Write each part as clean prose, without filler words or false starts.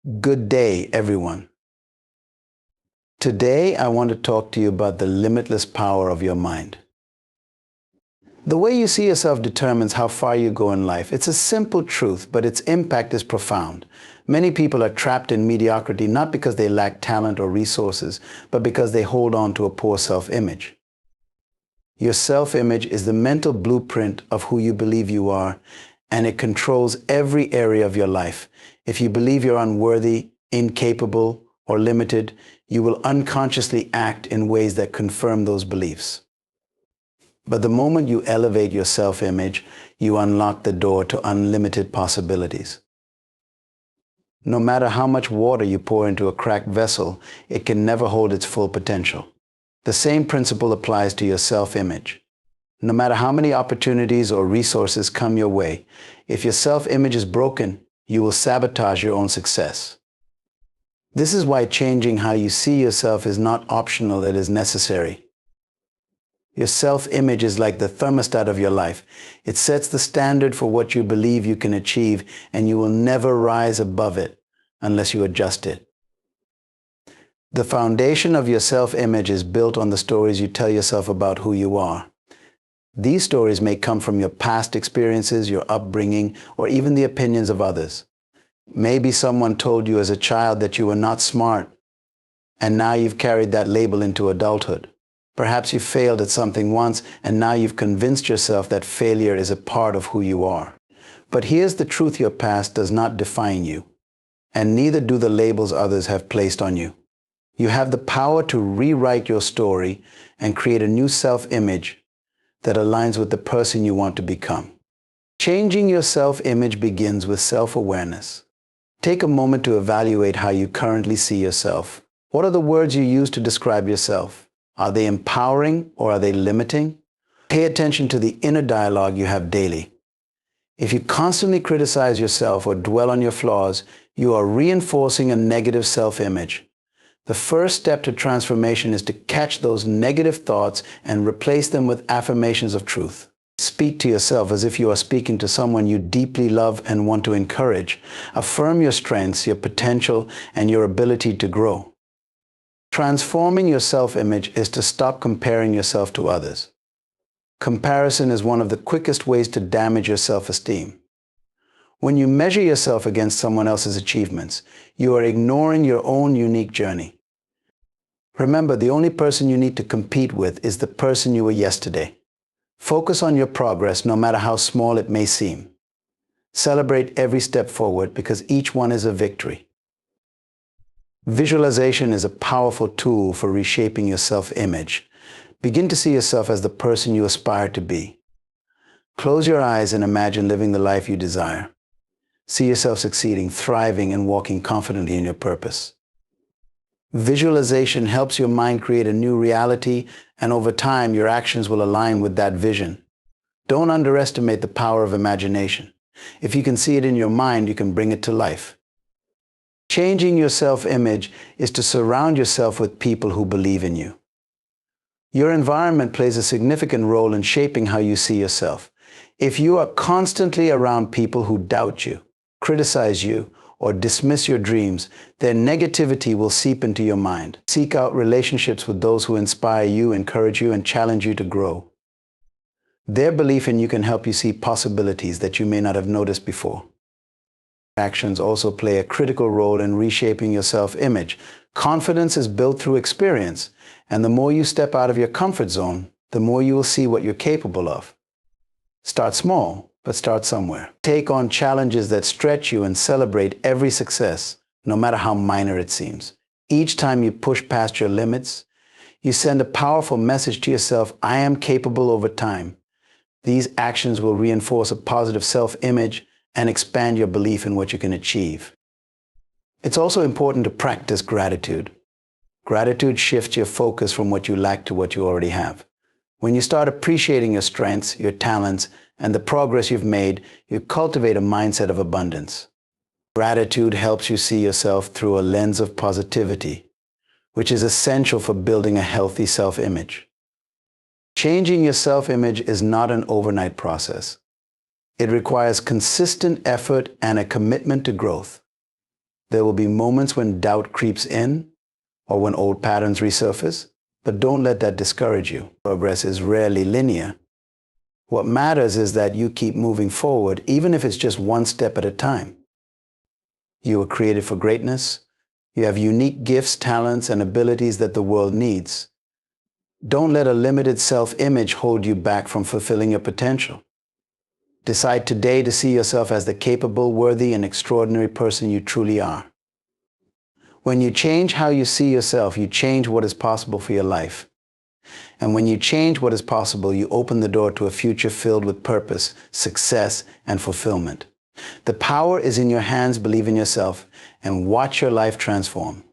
Good day, everyone. Today, I want to talk to you about the limitless power of your mind. The way you see yourself determines how far you go in life. It's a simple truth, but its impact is profound. Many people are trapped in mediocrity not because they lack talent or resources, but because they hold on to a poor self-image. Your self-image is the mental blueprint of who you believe you are, and it controls every area of your life. If you believe you're unworthy, incapable, or limited, you will unconsciously act in ways that confirm those beliefs. But the moment you elevate your self-image, you unlock the door to unlimited possibilities. No matter how much water you pour into a cracked vessel, it can never hold its full potential. The same principle applies to your self-image. No matter how many opportunities or resources come your way, if your self-image is broken, you will sabotage your own success. This is why changing how you see yourself is not optional, it is necessary. Your self-image is like the thermostat of your life. It sets the standard for what you believe you can achieve, and you will never rise above it unless you adjust it. The foundation of your self-image is built on the stories you tell yourself about who you are. These stories may come from your past experiences, your upbringing, or even the opinions of others. Maybe someone told you as a child that you were not smart, and now you've carried that label into adulthood. Perhaps you failed at something once, and now you've convinced yourself that failure is a part of who you are. But here's the truth: your past does not define you, and neither do the labels others have placed on you. You have the power to rewrite your story and create a new self-image that aligns with the person you want to become. Changing your self-image begins with self-awareness. Take a moment to evaluate how you currently see yourself. What are the words you use to describe yourself? Are they empowering or are they limiting? Pay attention to the inner dialogue you have daily. If you constantly criticize yourself or dwell on your flaws, you are reinforcing a negative self-image. The first step to transformation is to catch those negative thoughts and replace them with affirmations of truth. Speak to yourself as if you are speaking to someone you deeply love and want to encourage. Affirm your strengths, your potential, and your ability to grow. Transforming your self-image is to stop comparing yourself to others. Comparison is one of the quickest ways to damage your self-esteem. When you measure yourself against someone else's achievements, you are ignoring your own unique journey. Remember, the only person you need to compete with is the person you were yesterday. Focus on your progress, no matter how small it may seem. Celebrate every step forward, because each one is a victory. Visualization is a powerful tool for reshaping your self-image. Begin to see yourself as the person you aspire to be. Close your eyes and imagine living the life you desire. See yourself succeeding, thriving, and walking confidently in your purpose. Visualization helps your mind create a new reality, and over time, your actions will align with that vision. Don't underestimate the power of imagination. If you can see it in your mind, you can bring it to life. Changing your self-image is to surround yourself with people who believe in you. Your environment plays a significant role in shaping how you see yourself. If you are constantly around people who doubt you, criticize you, or dismiss your dreams, their negativity will seep into your mind. Seek out relationships with those who inspire you, encourage you, and challenge you to grow. Their belief in you can help you see possibilities that you may not have noticed before. Actions also play a critical role in reshaping your self-image. Confidence is built through experience, and the more you step out of your comfort zone, the more you will see what you're capable of. Start small, but start somewhere. Take on challenges that stretch you and celebrate every success, no matter how minor it seems. Each time you push past your limits, you send a powerful message to yourself: I am capable. Over time, these actions will reinforce a positive self-image and expand your belief in what you can achieve. It's also important to practice gratitude. Gratitude shifts your focus from what you lack to what you already have. When you start appreciating your strengths, your talents, and the progress you've made, you cultivate a mindset of abundance. Gratitude helps you see yourself through a lens of positivity, which is essential for building a healthy self-image. Changing your self-image is not an overnight process. It requires consistent effort and a commitment to growth. There will be moments when doubt creeps in or when old patterns resurface, but don't let that discourage you. Progress is rarely linear. What matters is that you keep moving forward, even if it's just one step at a time. You were created for greatness. You have unique gifts, talents, and abilities that the world needs. Don't let a limited self-image hold you back from fulfilling your potential. Decide today to see yourself as the capable, worthy, and extraordinary person you truly are. When you change how you see yourself, you change what is possible for your life. And when you change what is possible, you open the door to a future filled with purpose, success, and fulfillment. The power is in your hands. Believe in yourself and watch your life transform.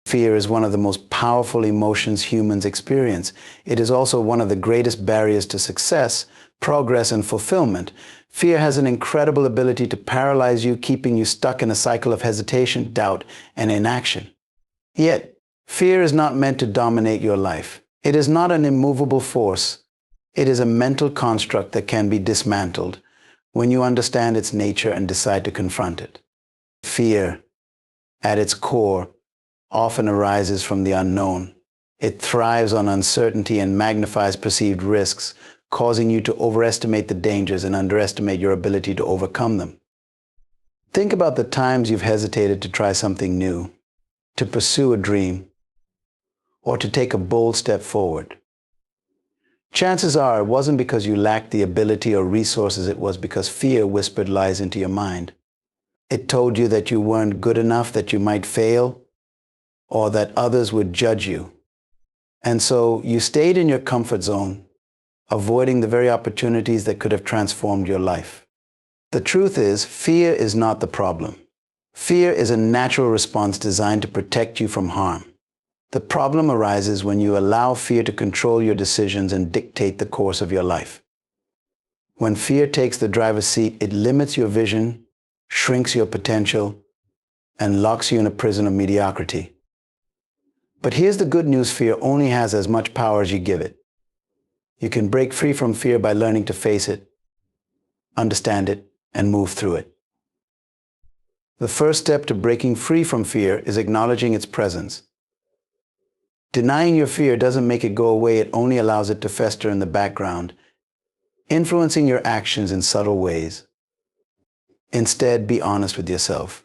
Fear is one of the most powerful emotions humans experience. It is also one of the greatest barriers to success, progress, and fulfillment. Fear has an incredible ability to paralyze you, keeping you stuck in a cycle of hesitation, doubt, and inaction. Yet, fear is not meant to dominate your life. It is not an immovable force. It is a mental construct that can be dismantled when you understand its nature and decide to confront it. Fear, at its core, often arises from the unknown. It thrives on uncertainty and magnifies perceived risks, causing you to overestimate the dangers and underestimate your ability to overcome them. Think about the times you've hesitated to try something new, to pursue a dream, or to take a bold step forward. Chances are it wasn't because you lacked the ability or resources, it was because fear whispered lies into your mind. It told you that you weren't good enough, that you might fail, or that others would judge you. And so you stayed in your comfort zone, avoiding the very opportunities that could have transformed your life. The truth is, fear is not the problem. Fear is a natural response designed to protect you from harm. The problem arises when you allow fear to control your decisions and dictate the course of your life. When fear takes the driver's seat, it limits your vision, shrinks your potential, and locks you in a prison of mediocrity. But here's the good news: fear only has as much power as you give it. You can break free from fear by learning to face it, understand it, and move through it. The first step to breaking free from fear is acknowledging its presence. Denying your fear doesn't make it go away, it only allows it to fester in the background, influencing your actions in subtle ways. Instead, be honest with yourself.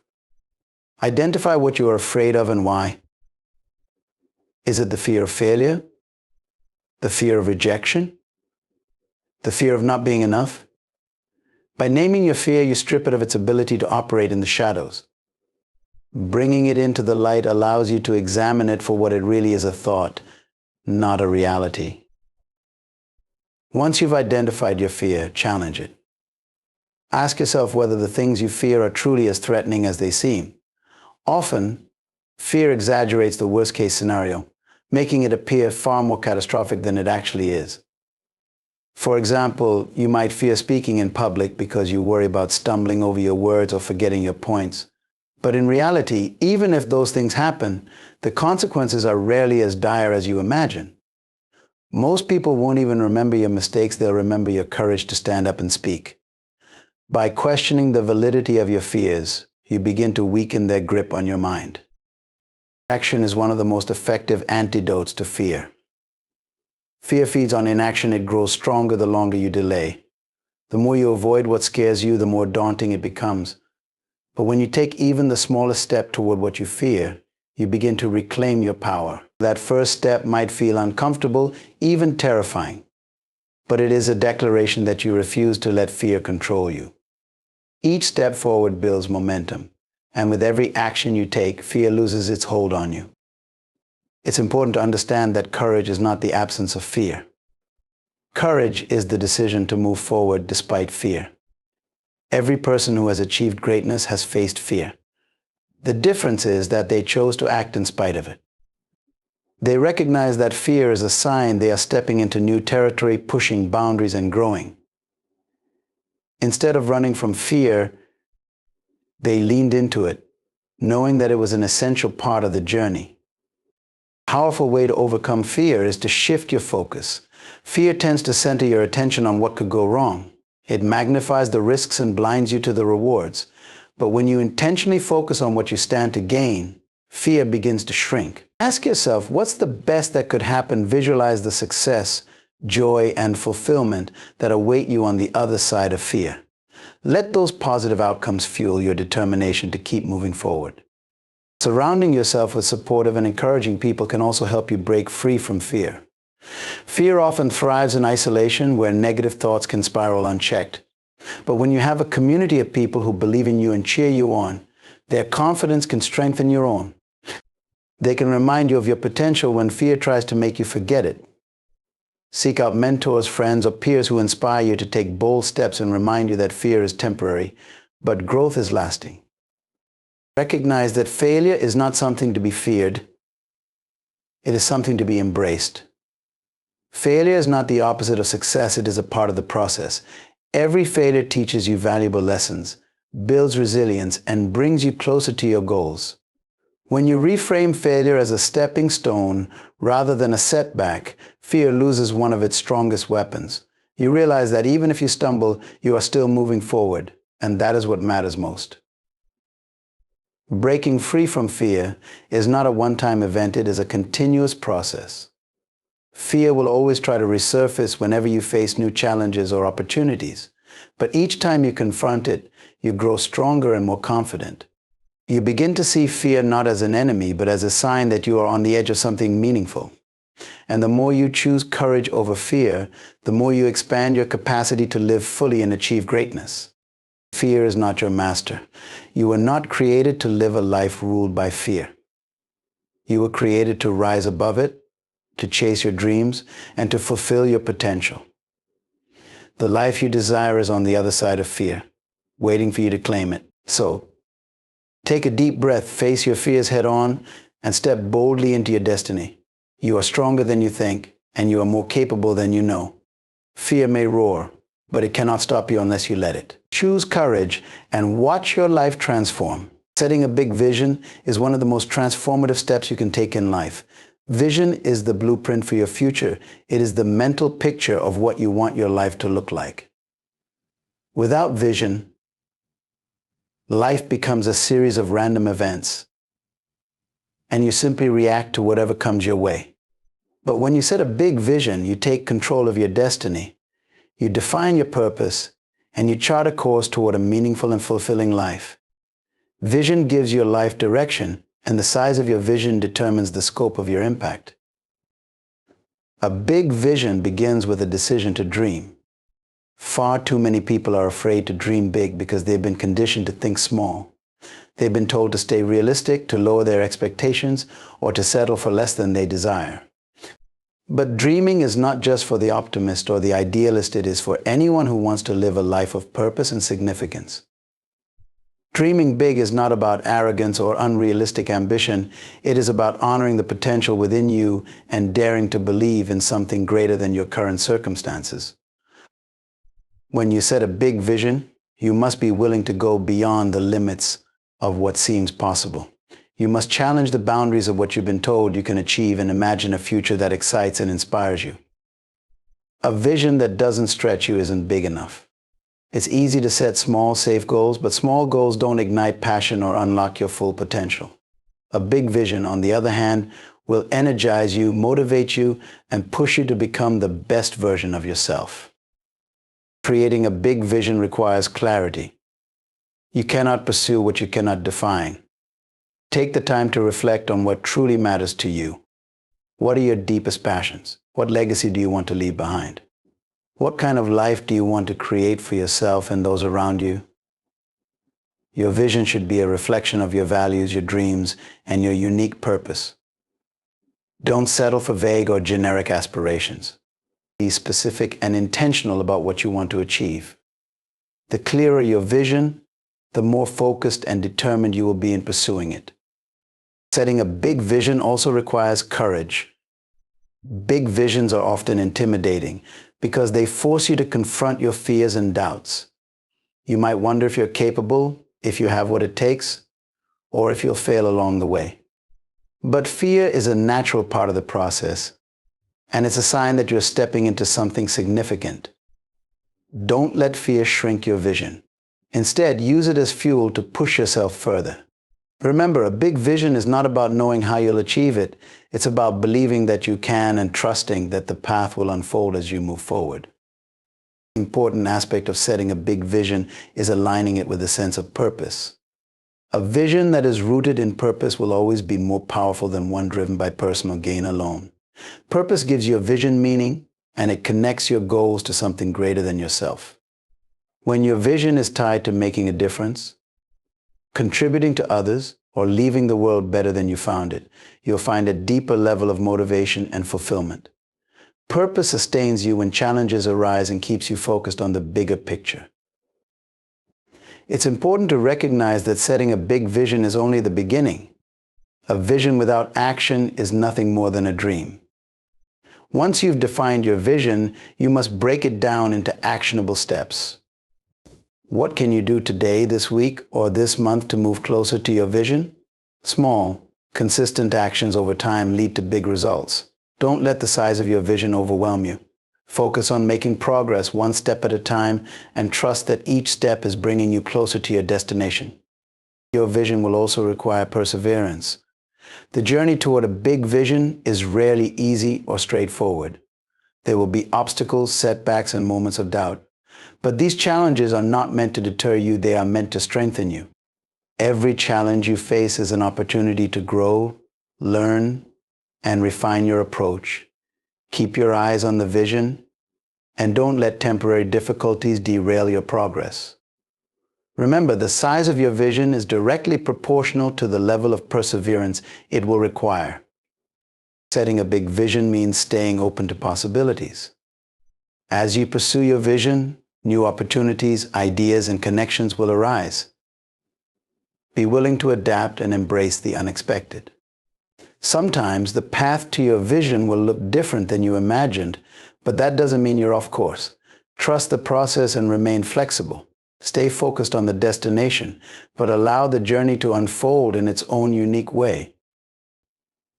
Identify what you are afraid of and why. Is it the fear of failure? The fear of rejection? The fear of not being enough? By naming your fear, you strip it of its ability to operate in the shadows. Bringing it into the light allows you to examine it for what it really is: a thought, not a reality. Once you've identified your fear, challenge it. Ask yourself whether the things you fear are truly as threatening as they seem. Often, fear exaggerates the worst-case scenario, making it appear far more catastrophic than it actually is. For example, you might fear speaking in public because you worry about stumbling over your words or forgetting your points. But in reality, even if those things happen, the consequences are rarely as dire as you imagine. Most people won't even remember your mistakes, they'll remember your courage to stand up and speak. By questioning the validity of your fears, you begin to weaken their grip on your mind. Action is one of the most effective antidotes to fear. Fear feeds on inaction. It grows stronger the longer you delay. The more you avoid what scares you, the more daunting it becomes. But when you take even the smallest step toward what you fear, you begin to reclaim your power. That first step might feel uncomfortable, even terrifying, but it is a declaration that you refuse to let fear control you. Each step forward builds momentum, and with every action you take, fear loses its hold on you. It's important to understand that courage is not the absence of fear. Courage is the decision to move forward despite fear. Every person who has achieved greatness has faced fear. The difference is that they chose to act in spite of it. They recognize that fear is a sign they are stepping into new territory, pushing boundaries and growing. Instead of running from fear, they leaned into it, knowing that it was an essential part of the journey. A powerful way to overcome fear is to shift your focus. Fear tends to center your attention on what could go wrong. It magnifies the risks and blinds you to the rewards. But when you intentionally focus on what you stand to gain, fear begins to shrink. Ask yourself, what's the best that could happen? Visualize the success, joy, and fulfillment that await you on the other side of fear. Let those positive outcomes fuel your determination to keep moving forward. Surrounding yourself with supportive and encouraging people can also help you break free from fear. Fear often thrives in isolation, where negative thoughts can spiral unchecked. But when you have a community of people who believe in you and cheer you on, their confidence can strengthen your own. They can remind you of your potential when fear tries to make you forget it. Seek out mentors, friends, or peers who inspire you to take bold steps and remind you that fear is temporary, but growth is lasting. Recognize that failure is not something to be feared. It is something to be embraced. Failure is not the opposite of success. It is a part of the process. Every failure teaches you valuable lessons, builds resilience, and brings you closer to your goals. When you reframe failure as a stepping stone rather than a setback, fear loses one of its strongest weapons. You realize that even if you stumble, you are still moving forward, and that is what matters most. Breaking free from fear is not a one-time event. It is a continuous process. Fear will always try to resurface whenever you face new challenges or opportunities. But each time you confront it, you grow stronger and more confident. You begin to see fear not as an enemy, but as a sign that you are on the edge of something meaningful. And the more you choose courage over fear, the more you expand your capacity to live fully and achieve greatness. Fear is not your master. You were not created to live a life ruled by fear. You were created to rise above it, to chase your dreams, and to fulfill your potential. The life you desire is on the other side of fear, waiting for you to claim it. So, take a deep breath, face your fears head on, and step boldly into your destiny. You are stronger than you think, and you are more capable than you know. Fear may roar, but it cannot stop you unless you let it. Choose courage and watch your life transform. Setting a big vision is one of the most transformative steps you can take in life. Vision is the blueprint for your future. It is the mental picture of what you want your life to look like. Without vision, life becomes a series of random events, and you simply react to whatever comes your way. But when you set a big vision, you take control of your destiny. You define your purpose, and you chart a course toward a meaningful and fulfilling life. Vision gives your life direction, and the size of your vision determines the scope of your impact. A big vision begins with a decision to dream. Far too many people are afraid to dream big because they've been conditioned to think small. They've been told to stay realistic, to lower their expectations, or to settle for less than they desire. But dreaming is not just for the optimist or the idealist. It is for anyone who wants to live a life of purpose and significance. Dreaming big is not about arrogance or unrealistic ambition. It is about honoring the potential within you and daring to believe in something greater than your current circumstances. When you set a big vision, you must be willing to go beyond the limits of what seems possible. You must challenge the boundaries of what you've been told you can achieve and imagine a future that excites and inspires you. A vision that doesn't stretch you isn't big enough. It's easy to set small, safe goals, but small goals don't ignite passion or unlock your full potential. A big vision, on the other hand, will energize you, motivate you, and push you to become the best version of yourself. Creating a big vision requires clarity. You cannot pursue what you cannot define. Take the time to reflect on what truly matters to you. What are your deepest passions? What legacy do you want to leave behind? What kind of life do you want to create for yourself and those around you? Your vision should be a reflection of your values, your dreams, and your unique purpose. Don't settle for vague or generic aspirations. Be specific and intentional about what you want to achieve. The clearer your vision, the more focused and determined you will be in pursuing it. Setting a big vision also requires courage. Big visions are often intimidating because they force you to confront your fears and doubts. You might wonder if you're capable, if you have what it takes, or if you'll fail along the way. But fear is a natural part of the process, and it's a sign that you're stepping into something significant. Don't let fear shrink your vision. Instead, use it as fuel to push yourself further. Remember, a big vision is not about knowing how you'll achieve it. It's about believing that you can and trusting that the path will unfold as you move forward. An important aspect of setting a big vision is aligning it with a sense of purpose. A vision that is rooted in purpose will always be more powerful than one driven by personal gain alone. Purpose gives your vision meaning, and it connects your goals to something greater than yourself. When your vision is tied to making a difference, contributing to others, or leaving the world better than you found it, you'll find a deeper level of motivation and fulfillment. Purpose sustains you when challenges arise and keeps you focused on the bigger picture. It's important to recognize that setting a big vision is only the beginning. A vision without action is nothing more than a dream. Once you've defined your vision, you must break it down into actionable steps. What can you do today, this week, or this month to move closer to your vision? Small, consistent actions over time lead to big results. Don't let the size of your vision overwhelm you. Focus on making progress one step at a time and trust that each step is bringing you closer to your destination. Your vision will also require perseverance. The journey toward a big vision is rarely easy or straightforward. There will be obstacles, setbacks, and moments of doubt. But these challenges are not meant to deter you, they are meant to strengthen you. Every challenge you face is an opportunity to grow, learn, and refine your approach. Keep your eyes on the vision, and don't let temporary difficulties derail your progress. Remember, the size of your vision is directly proportional to the level of perseverance it will require. Setting a big vision means staying open to possibilities. As you pursue your vision, new opportunities, ideas, and connections will arise. Be willing to adapt and embrace the unexpected. Sometimes the path to your vision will look different than you imagined, but that doesn't mean you're off course. Trust the process and remain flexible. Stay focused on the destination, but allow the journey to unfold in its own unique way.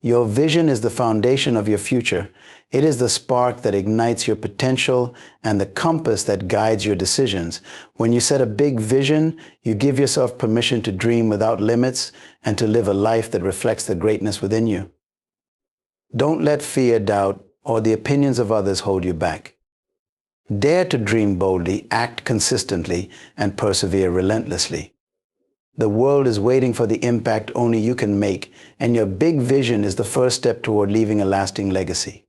Your vision is the foundation of your future. It is the spark that ignites your potential and the compass that guides your decisions. When you set a big vision, you give yourself permission to dream without limits and to live a life that reflects the greatness within you. Don't let fear, doubt, or the opinions of others hold you back. Dare to dream boldly, act consistently, and persevere relentlessly. The world is waiting for the impact only you can make, and your big vision is the first step toward leaving a lasting legacy.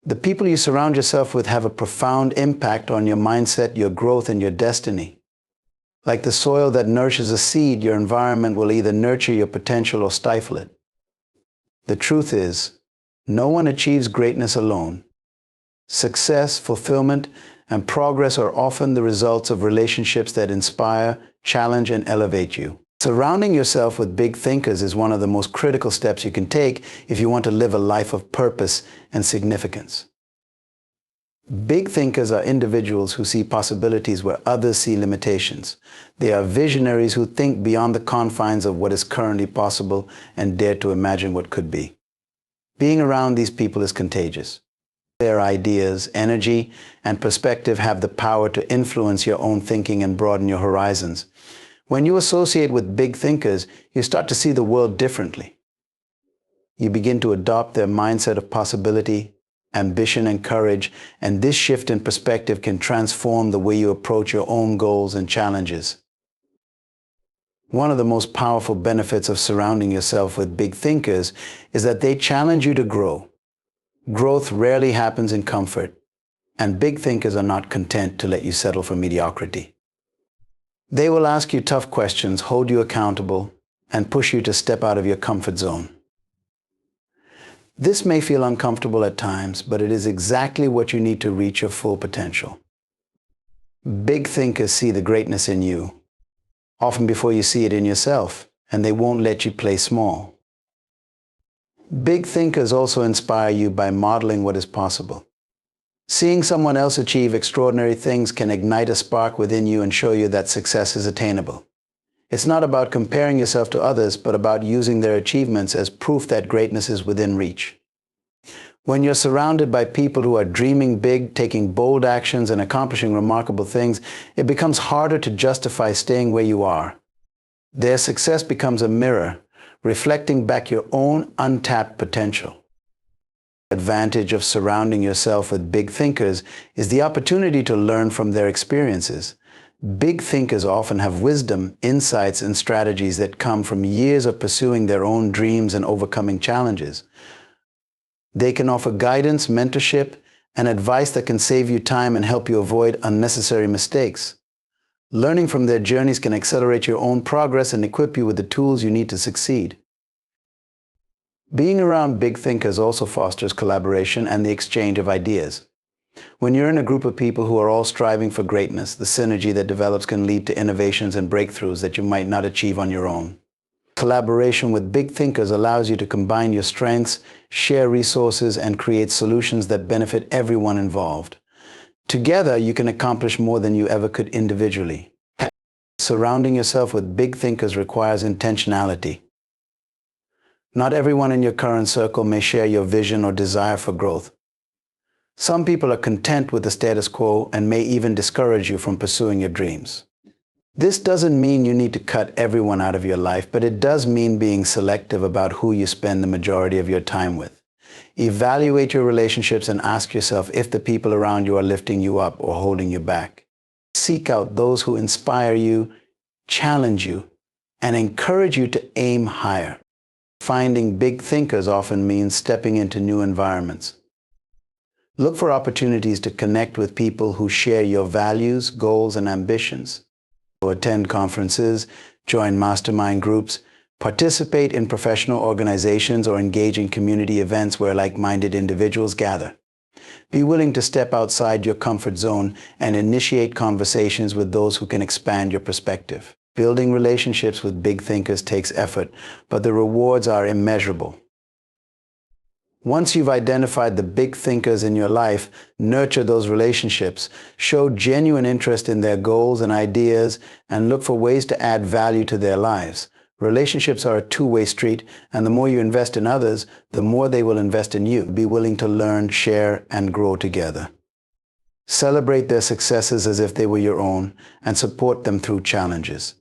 The people you surround yourself with have a profound impact on your mindset, your growth, and your destiny. Like the soil that nourishes a seed, your environment will either nurture your potential or stifle it. The truth is, no one achieves greatness alone. Success, fulfillment, and progress are often the results of relationships that inspire, challenge, and elevate you. Surrounding yourself with big thinkers is one of the most critical steps you can take if you want to live a life of purpose and significance. Big thinkers are individuals who see possibilities where others see limitations. They are visionaries who think beyond the confines of what is currently possible and dare to imagine what could be. Being around these people is contagious. Their ideas, energy, and perspective have the power to influence your own thinking and broaden your horizons. When you associate with big thinkers, you start to see the world differently. You begin to adopt their mindset of possibility, ambition, and courage, and this shift in perspective can transform the way you approach your own goals and challenges. One of the most powerful benefits of surrounding yourself with big thinkers is that they challenge you to grow. Growth rarely happens in comfort, and big thinkers are not content to let you settle for mediocrity. They will ask you tough questions, hold you accountable, and push you to step out of your comfort zone. This may feel uncomfortable at times, but it is exactly what you need to reach your full potential. Big thinkers see the greatness in you, often before you see it in yourself, and they won't let you play small. Big thinkers also inspire you by modeling what is possible. Seeing someone else achieve extraordinary things can ignite a spark within you and show you that success is attainable. It's not about comparing yourself to others, but about using their achievements as proof that greatness is within reach. When you're surrounded by people who are dreaming big, taking bold actions, and accomplishing remarkable things, it becomes harder to justify staying where you are. Their success becomes a mirror, reflecting back your own untapped potential. The advantage of surrounding yourself with big thinkers is the opportunity to learn from their experiences. Big thinkers often have wisdom, insights, and strategies that come from years of pursuing their own dreams and overcoming challenges. They can offer guidance, mentorship, and advice that can save you time and help you avoid unnecessary mistakes. Learning from their journeys can accelerate your own progress and equip you with the tools you need to succeed. Being around big thinkers also fosters collaboration and the exchange of ideas. When you're in a group of people who are all striving for greatness, the synergy that develops can lead to innovations and breakthroughs that you might not achieve on your own. Collaboration with big thinkers allows you to combine your strengths, share resources, and create solutions that benefit everyone involved. Together, you can accomplish more than you ever could individually. Surrounding yourself with big thinkers requires intentionality. Not everyone in your current circle may share your vision or desire for growth. Some people are content with the status quo and may even discourage you from pursuing your dreams. This doesn't mean you need to cut everyone out of your life, but it does mean being selective about who you spend the majority of your time with. Evaluate your relationships and ask yourself if the people around you are lifting you up or holding you back. Seek out those who inspire you, challenge you, and encourage you to aim higher. Finding big thinkers often means stepping into new environments. Look for opportunities to connect with people who share your values, goals, and ambitions. Attend conferences, join mastermind groups, participate in professional organizations, or engage in community events where like-minded individuals gather. Be willing to step outside your comfort zone and initiate conversations with those who can expand your perspective. Building relationships with big thinkers takes effort, but the rewards are immeasurable. Once you've identified the big thinkers in your life, nurture those relationships, show genuine interest in their goals and ideas, and look for ways to add value to their lives. Relationships are a two-way street, and the more you invest in others, the more they will invest in you. Be willing to learn, share, and grow together. Celebrate their successes as if they were your own, and support them through challenges.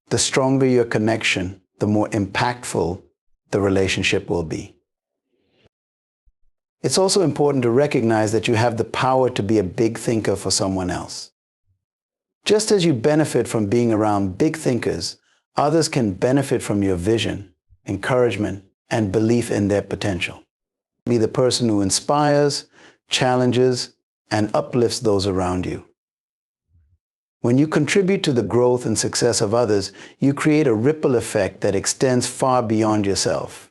The stronger your connection, the more impactful the relationship will be. It's also important to recognize that you have the power to be a big thinker for someone else. Just as you benefit from being around big thinkers, others can benefit from your vision, encouragement, and belief in their potential. Be the person who inspires, challenges, and uplifts those around you. When you contribute to the growth and success of others, you create a ripple effect that extends far beyond yourself.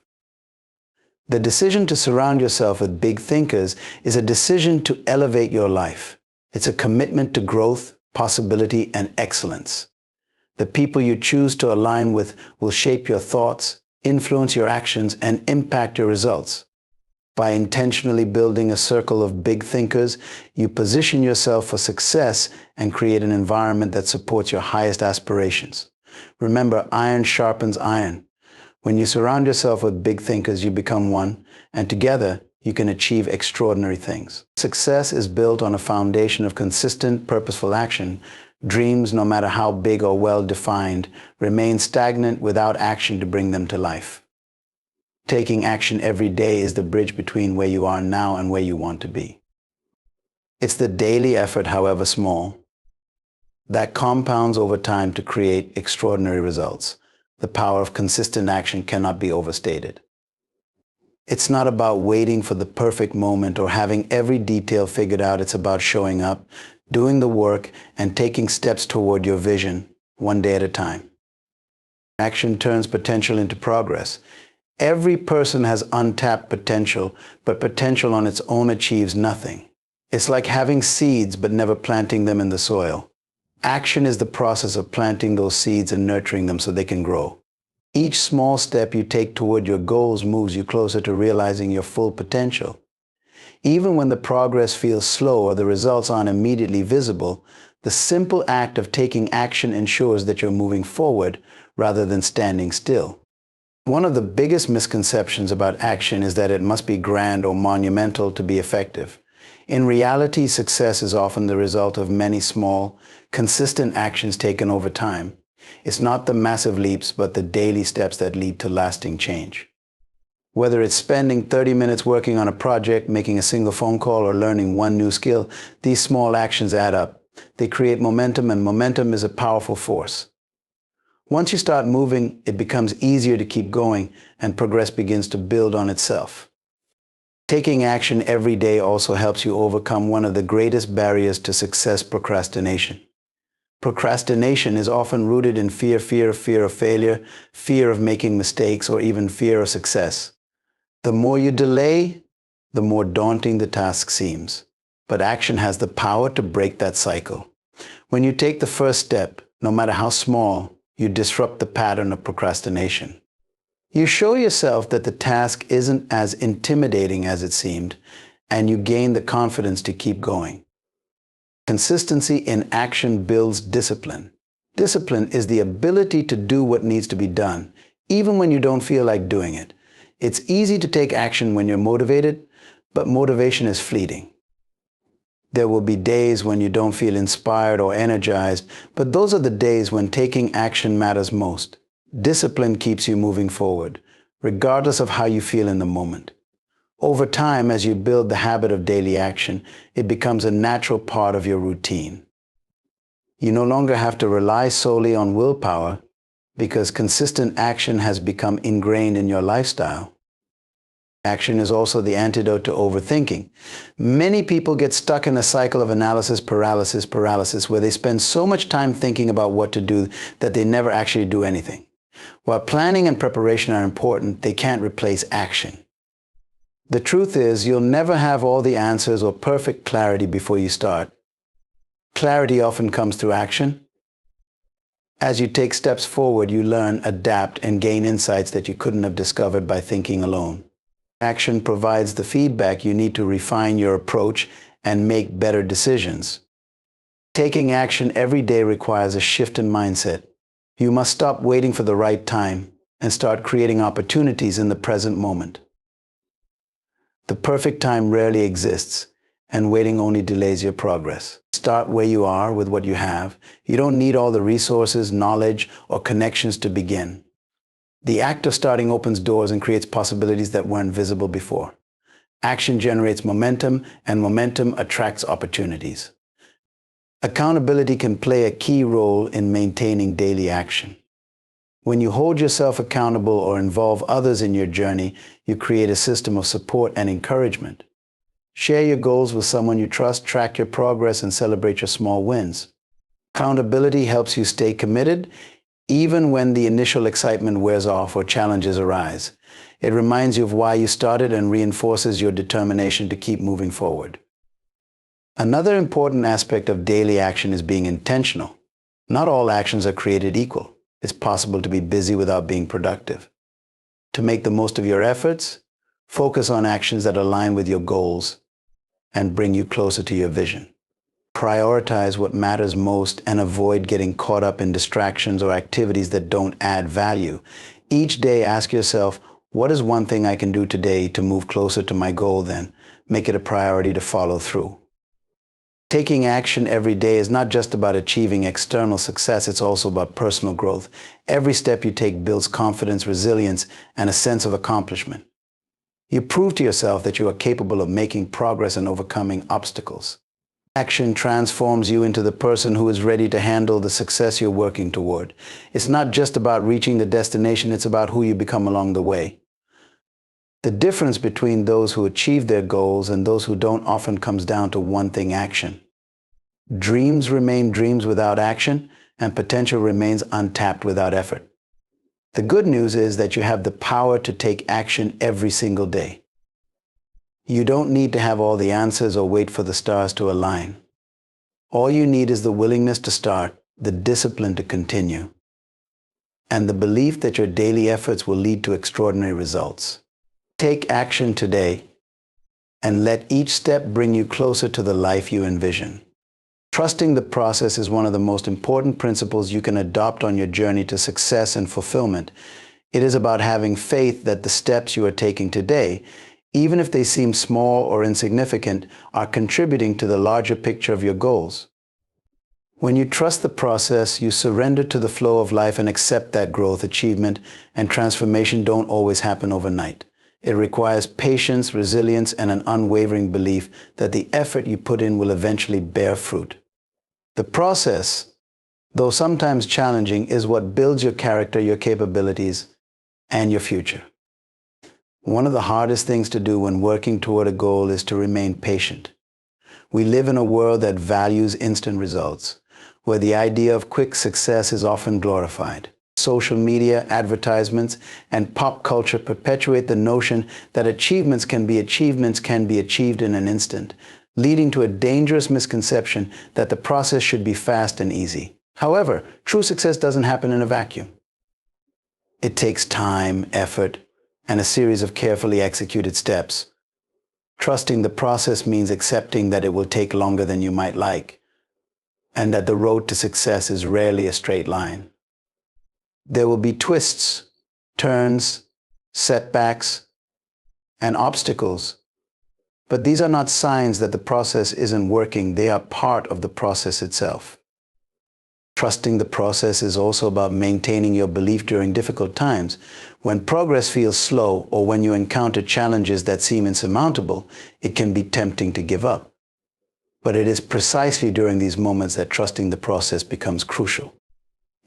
The decision to surround yourself with big thinkers is a decision to elevate your life. It's a commitment to growth, possibility, and excellence. The people you choose to align with will shape your thoughts, influence your actions, and impact your results. By intentionally building a circle of big thinkers, you position yourself for success and create an environment that supports your highest aspirations. Remember, iron sharpens iron. When you surround yourself with big thinkers, you become one, and together you can achieve extraordinary things. Success is built on a foundation of consistent, purposeful action. Dreams, no matter how big or well-defined, remain stagnant without action to bring them to life. Taking action every day is the bridge between where you are now and where you want to be. It's the daily effort, however small, that compounds over time to create extraordinary results. The power of consistent action cannot be overstated. It's not about waiting for the perfect moment or having every detail figured out. It's about showing up, doing the work, and taking steps toward your vision, one day at a time. Action turns potential into progress. Every person has untapped potential, but potential on its own achieves nothing. It's like having seeds but never planting them in the soil. Action is the process of planting those seeds and nurturing them so they can grow. Each small step you take toward your goals moves you closer to realizing your full potential. Even when the progress feels slow or the results aren't immediately visible, the simple act of taking action ensures that you're moving forward rather than standing still. One of the biggest misconceptions about action is that it must be grand or monumental to be effective. In reality, success is often the result of many small, consistent actions taken over time. It's not the massive leaps, but the daily steps that lead to lasting change. Whether it's spending 30 minutes working on a project, making a single phone call, or learning one new skill, these small actions add up. They create momentum, and momentum is a powerful force. Once you start moving, it becomes easier to keep going, and progress begins to build on itself. Taking action every day also helps you overcome one of the greatest barriers to success: procrastination. Procrastination is often rooted in fear of failure, fear of making mistakes, or even fear of success. The more you delay, the more daunting the task seems. But action has the power to break that cycle. When you take the first step, no matter how small, you disrupt the pattern of procrastination. You show yourself that the task isn't as intimidating as it seemed, and you gain the confidence to keep going. Consistency in action builds discipline. Discipline is the ability to do what needs to be done, even when you don't feel like doing it. It's easy to take action when you're motivated, but motivation is fleeting. There will be days when you don't feel inspired or energized, but those are the days when taking action matters most. Discipline keeps you moving forward, regardless of how you feel in the moment. Over time, as you build the habit of daily action, it becomes a natural part of your routine. You no longer have to rely solely on willpower, because consistent action has become ingrained in your lifestyle. Action is also the antidote to overthinking. Many people get stuck in a cycle of analysis paralysis, where they spend so much time thinking about what to do that they never actually do anything. While planning and preparation are important, they can't replace action. The truth is, you'll never have all the answers or perfect clarity before you start. Clarity often comes through action. As you take steps forward, you learn, adapt, and gain insights that you couldn't have discovered by thinking alone. Action provides the feedback you need to refine your approach and make better decisions. Taking action every day requires a shift in mindset. You must stop waiting for the right time and start creating opportunities in the present moment. The perfect time rarely exists, and waiting only delays your progress. Start where you are with what you have. You don't need all the resources, knowledge, or connections to begin. The act of starting opens doors and creates possibilities that weren't visible before. Action generates momentum, and momentum attracts opportunities. Accountability can play a key role in maintaining daily action. When you hold yourself accountable or involve others in your journey, you create a system of support and encouragement. Share your goals with someone you trust, track your progress, and celebrate your small wins. Accountability helps you stay committed, even when the initial excitement wears off or challenges arise. It reminds you of why you started and reinforces your determination to keep moving forward. Another important aspect of daily action is being intentional. Not all actions are created equal. It's possible to be busy without being productive. To make the most of your efforts, focus on actions that align with your goals and bring you closer to your vision. Prioritize what matters most and avoid getting caught up in distractions or activities that don't add value. Each day, ask yourself, what is one thing I can do today to move closer to my goal then? Make it a priority to follow through. Taking action every day is not just about achieving external success, it's also about personal growth. Every step you take builds confidence, resilience, and a sense of accomplishment. You prove to yourself that you are capable of making progress and overcoming obstacles. Action transforms you into the person who is ready to handle the success you're working toward. It's not just about reaching the destination, it's about who you become along the way. The difference between those who achieve their goals and those who don't often comes down to one thing: action. Dreams remain dreams without action, and potential remains untapped without effort. The good news is that you have the power to take action every single day. You don't need to have all the answers or wait for the stars to align. All you need is the willingness to start, the discipline to continue, and the belief that your daily efforts will lead to extraordinary results. Take action today, and let each step bring you closer to the life you envision. Trusting the process is one of the most important principles you can adopt on your journey to success and fulfillment. It is about having faith that the steps you are taking today, even if they seem small or insignificant, are contributing to the larger picture of your goals. When you trust the process, you surrender to the flow of life and accept that growth, achievement, and transformation don't always happen overnight. It requires patience, resilience, and an unwavering belief that the effort you put in will eventually bear fruit. The process, though sometimes challenging, is what builds your character, your capabilities, and your future. One of the hardest things to do when working toward a goal is to remain patient. We live in a world that values instant results, where the idea of quick success is often glorified. Social media, advertisements, and pop culture perpetuate the notion that achievements can be achieved in an instant, leading to a dangerous misconception that the process should be fast and easy. However, true success doesn't happen in a vacuum. It takes time, effort, and a series of carefully executed steps. Trusting the process means accepting that it will take longer than you might like, and that the road to success is rarely a straight line. There will be twists, turns, setbacks, and obstacles. But these are not signs that the process isn't working. They are part of the process itself. Trusting the process is also about maintaining your belief during difficult times. When progress feels slow or when you encounter challenges that seem insurmountable, it can be tempting to give up. But it is precisely during these moments that trusting the process becomes crucial.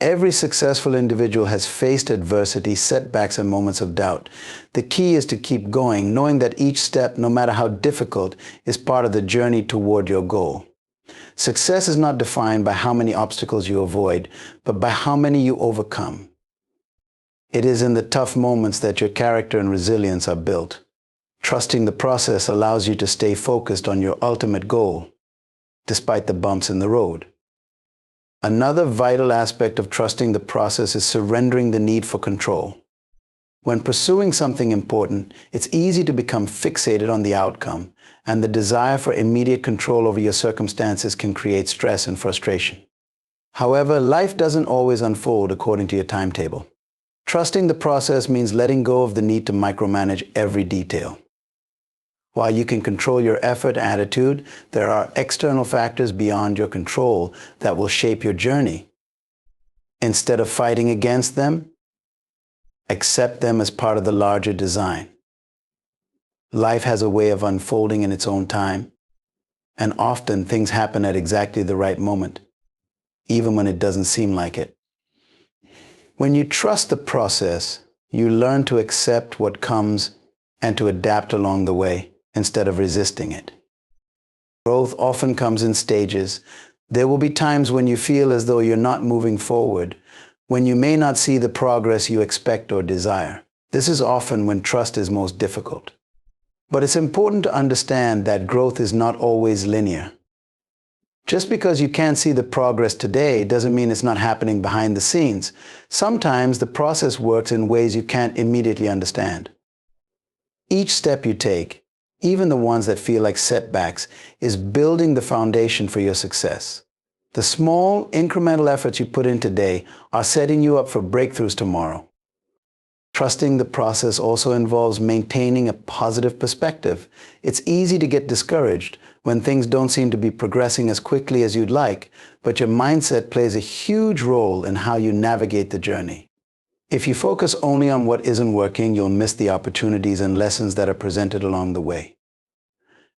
Every successful individual has faced adversity, setbacks, and moments of doubt. The key is to keep going, knowing that each step, no matter how difficult, is part of the journey toward your goal. Success is not defined by how many obstacles you avoid, but by how many you overcome. It is in the tough moments that your character and resilience are built. Trusting the process allows you to stay focused on your ultimate goal, despite the bumps in the road. Another vital aspect of trusting the process is surrendering the need for control. When pursuing something important, it's easy to become fixated on the outcome, and the desire for immediate control over your circumstances can create stress and frustration. However, life doesn't always unfold according to your timetable. Trusting the process means letting go of the need to micromanage every detail. While you can control your effort and attitude, there are external factors beyond your control that will shape your journey. Instead of fighting against them, accept them as part of the larger design. Life has a way of unfolding in its own time, and often things happen at exactly the right moment, even when it doesn't seem like it. When you trust the process, you learn to accept what comes and to adapt along the way, instead of resisting it. Growth often comes in stages. There will be times when you feel as though you're not moving forward, when you may not see the progress you expect or desire. This is often when trust is most difficult. But it's important to understand that growth is not always linear. Just because you can't see the progress today doesn't mean it's not happening behind the scenes. Sometimes the process works in ways you can't immediately understand. Each step you take, even the ones that feel like setbacks, is building the foundation for your success. The small, incremental efforts you put in today are setting you up for breakthroughs tomorrow. Trusting the process also involves maintaining a positive perspective. It's easy to get discouraged when things don't seem to be progressing as quickly as you'd like, but your mindset plays a huge role in how you navigate the journey. If you focus only on what isn't working, you'll miss the opportunities and lessons that are presented along the way.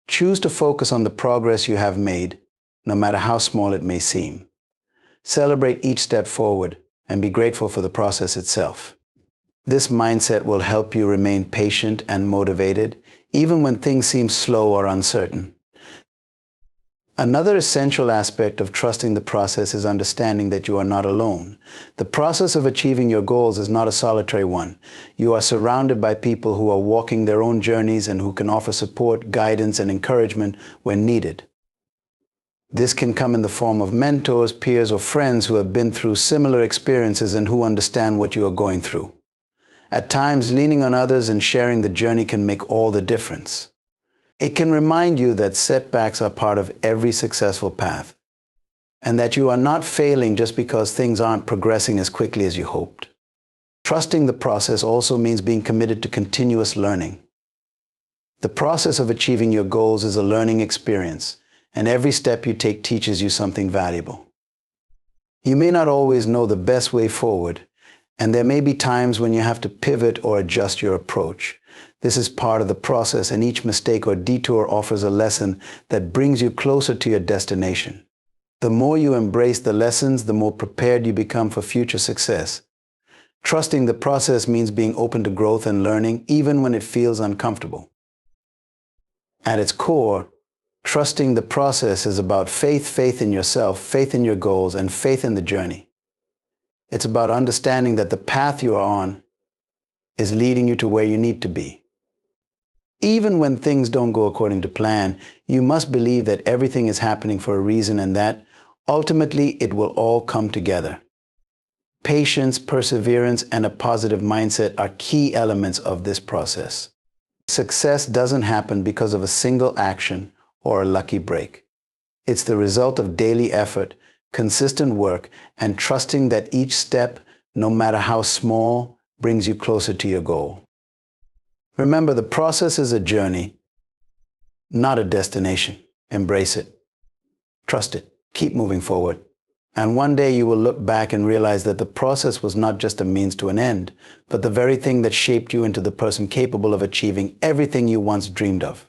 Choose to focus on the progress you have made, no matter how small it may seem. Celebrate each step forward and be grateful for the process itself. This mindset will help you remain patient and motivated, even when things seem slow or uncertain. Another essential aspect of trusting the process is understanding that you are not alone. The process of achieving your goals is not a solitary one. You are surrounded by people who are walking their own journeys and who can offer support, guidance, and encouragement when needed. This can come in the form of mentors, peers, or friends who have been through similar experiences and who understand what you are going through. At times, leaning on others and sharing the journey can make all the difference. It can remind you that setbacks are part of every successful path, and that you are not failing just because things aren't progressing as quickly as you hoped. Trusting the process also means being committed to continuous learning. The process of achieving your goals is a learning experience, and every step you take teaches you something valuable. You may not always know the best way forward, and there may be times when you have to pivot or adjust your approach. This is part of the process, and each mistake or detour offers a lesson that brings you closer to your destination. The more you embrace the lessons, the more prepared you become for future success. Trusting the process means being open to growth and learning, even when it feels uncomfortable. At its core, trusting the process is about faith in yourself, faith in your goals, and faith in the journey. It's about understanding that the path you are on is leading you to where you need to be. Even when things don't go according to plan, you must believe that everything is happening for a reason and that, ultimately, it will all come together. Patience, perseverance, and a positive mindset are key elements of this process. Success doesn't happen because of a single action or a lucky break. It's the result of daily effort, consistent work, and trusting that each step, no matter how small, brings you closer to your goal. Remember, the process is a journey, not a destination. Embrace it. Trust it. Keep moving forward. And one day you will look back and realize that the process was not just a means to an end, but the very thing that shaped you into the person capable of achieving everything you once dreamed of.